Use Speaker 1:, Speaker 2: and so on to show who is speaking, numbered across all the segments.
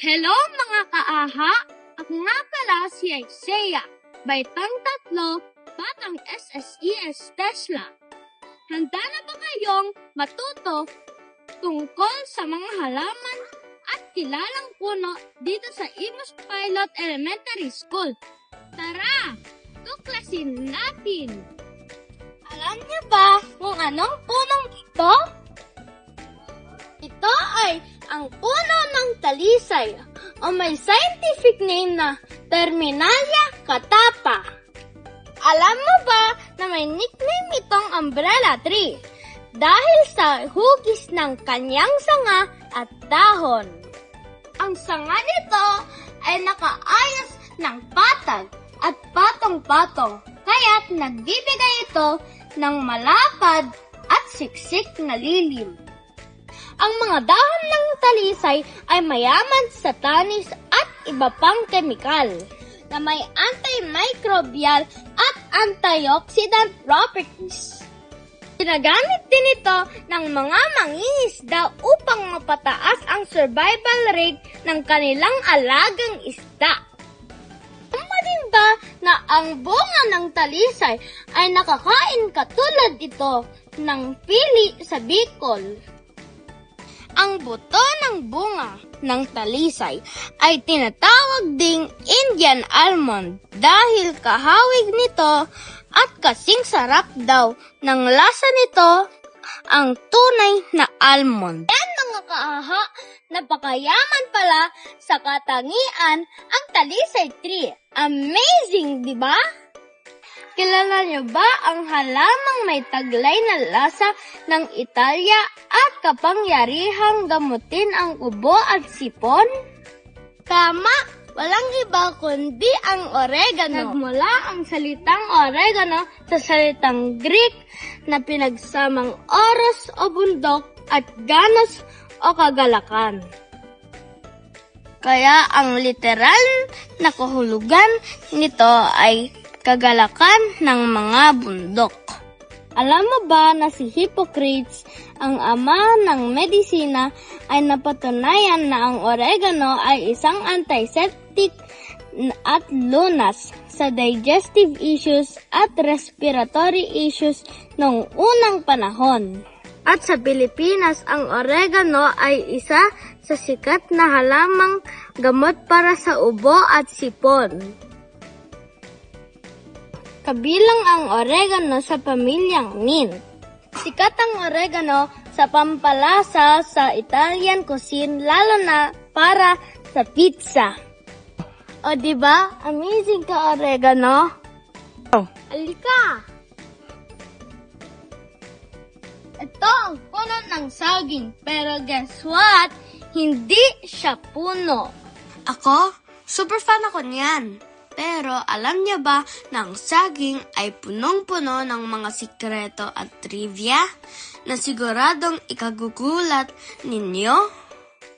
Speaker 1: Hello mga kaaha! Ako nga pala si Isaiah, Baitang 3, Batang SSES Tesla. Handa na ba kayong matuto tungkol sa mga halaman at kilalang puno dito sa Imus Pilot Elementary School? Tara, tuklasin natin! Alam niyo ba kung anong punong ito? Ito ay ang puno ng talisay o may scientific name na Terminalia catapa. Alam mo ba na may nickname itong umbrella tree dahil sa hugis ng kanyang sanga at dahon? Ang sanga nito ay nakaayos ng patag at patong-patong kaya't nagbibigay ito ng malapad at siksik na lilim. Ang mga dahon ng talisay ay mayaman sa tanis at iba pang kemikal na may antimicrobial at antioxidant properties. Ginagamit din ito ng mga mangingisda upang mapataas ang survival rate ng kanilang alagang isda. Alam mo din ba na ang bunga ng talisay ay nakakain katulad ito ng pili sa Bicol? Ang buto ng bunga ng talisay ay tinatawag ding Indian almond dahil kahawig nito at kasing sarap daw ng lasa nito ang tunay na almond. Yan mga kaaha, napakayaman pala sa katangian ang talisay tree. Amazing, di ba? Kilala niyo ba ang halamang may taglay na lasa ng Italia at kapangyarihang gamutin ang ubo at sipon? Tama! Walang iba kundi ang oregano. Nagmula ang salitang oregano sa salitang Greek na pinagsamang oros o bundok at ganos o kagalakan. Kaya ang literal na kahulugan nito ay kagalakan ng mga bundok. Alam mo ba na si Hippocrates, ang ama ng medisina, ay napatunayan na ang oregano ay isang antiseptic at lunas sa digestive issues at respiratory issues noong unang panahon. At sa Pilipinas, ang oregano ay isa sa sikat na halamang gamot para sa ubo at sipon. Kabilang ang oregano sa pamilyang mint. Sikat ang oregano sa pampalasa sa Italian cuisine, lalo na para sa pizza. O diba? Amazing ka, oregano? Alika! Ito ang puno ng saging, pero guess what? Hindi siya puno.
Speaker 2: Ako? Super fan ako niyan. Pero alam niyo ba na ang saging ay punong-puno ng mga sikreto at trivia na siguradong ikagugulat ninyo?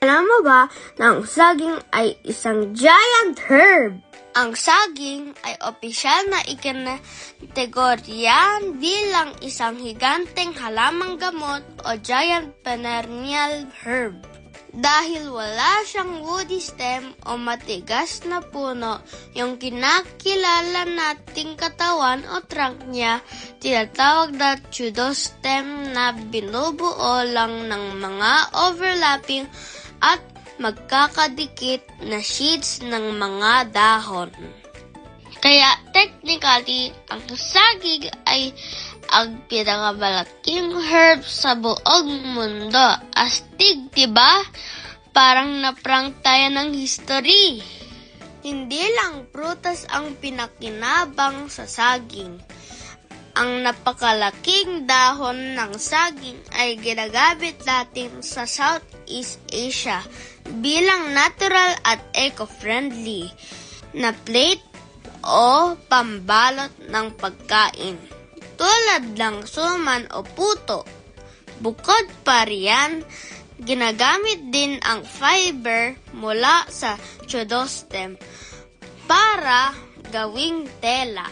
Speaker 2: Alam mo ba na ang saging ay isang giant herb? Ang saging ay opisyal na ikinategorya bilang isang higanteng halamang gamot o giant perennial herb. Dahil wala siyang woody stem o matigas na puno, yung kinakilala nating katawan o trunk niya, tinatawag na pseudostem na binubuo lang ng mga overlapping at magkakadikit na sheets ng mga dahon. Kaya technically, ang saging ay ang pinakamalaking herb sa buong mundo. Astig, diba? Parang naprank tayo ng history. Hindi lang prutas ang pinakinabang sa saging. Ang napakalaking dahon ng saging ay ginagamit natin sa Southeast Asia bilang natural at eco-friendly na plate o pambalot ng pagkain, tulad ng suman o puto. Bukod pa riyan, ginagamit din ang fiber mula sa pseudostem para gawing tela.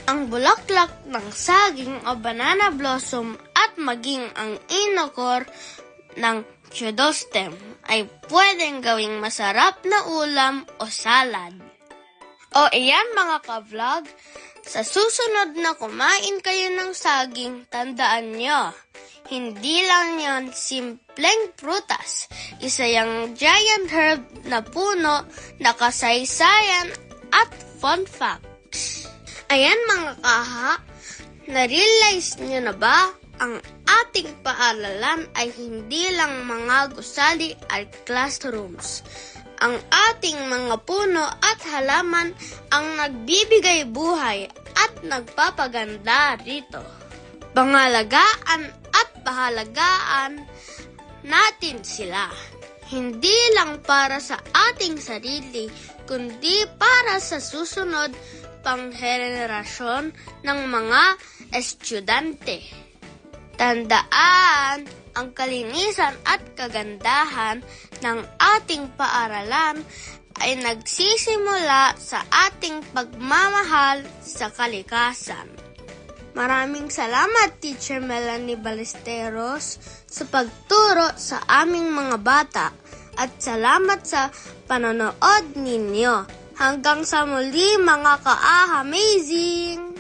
Speaker 2: Ang bulaklak ng saging o banana blossom at maging ang inokor ng Chedostem ay pwedeng gawing masarap na ulam o salad. O iyan mga ka-vlog, sa susunod na kumain kayo ng saging, tandaan nyo, hindi lang yan simpleng prutas. Isa yung giant herb na puno na kasaysayan at fun facts. Ayan mga kaha, na-realize nyo na ba ang ating paaralan ay hindi lang mga gusali at classrooms. Ang ating mga puno at halaman ang nagbibigay buhay at nagpapaganda rito. Pangalagaan at pahalagaan natin sila. Hindi lang para sa ating sarili, kundi para sa susunod pang henerasyon ng mga estudyante. Tandaan, ang kalinisan at kagandahan ng ating paaralan ay nagsisimula sa ating pagmamahal sa kalikasan. Maraming salamat, Teacher Melanie Ballesteros, sa pagturo sa aming mga bata at salamat sa panonood ninyo. Hanggang sa muli mga ka-amazing!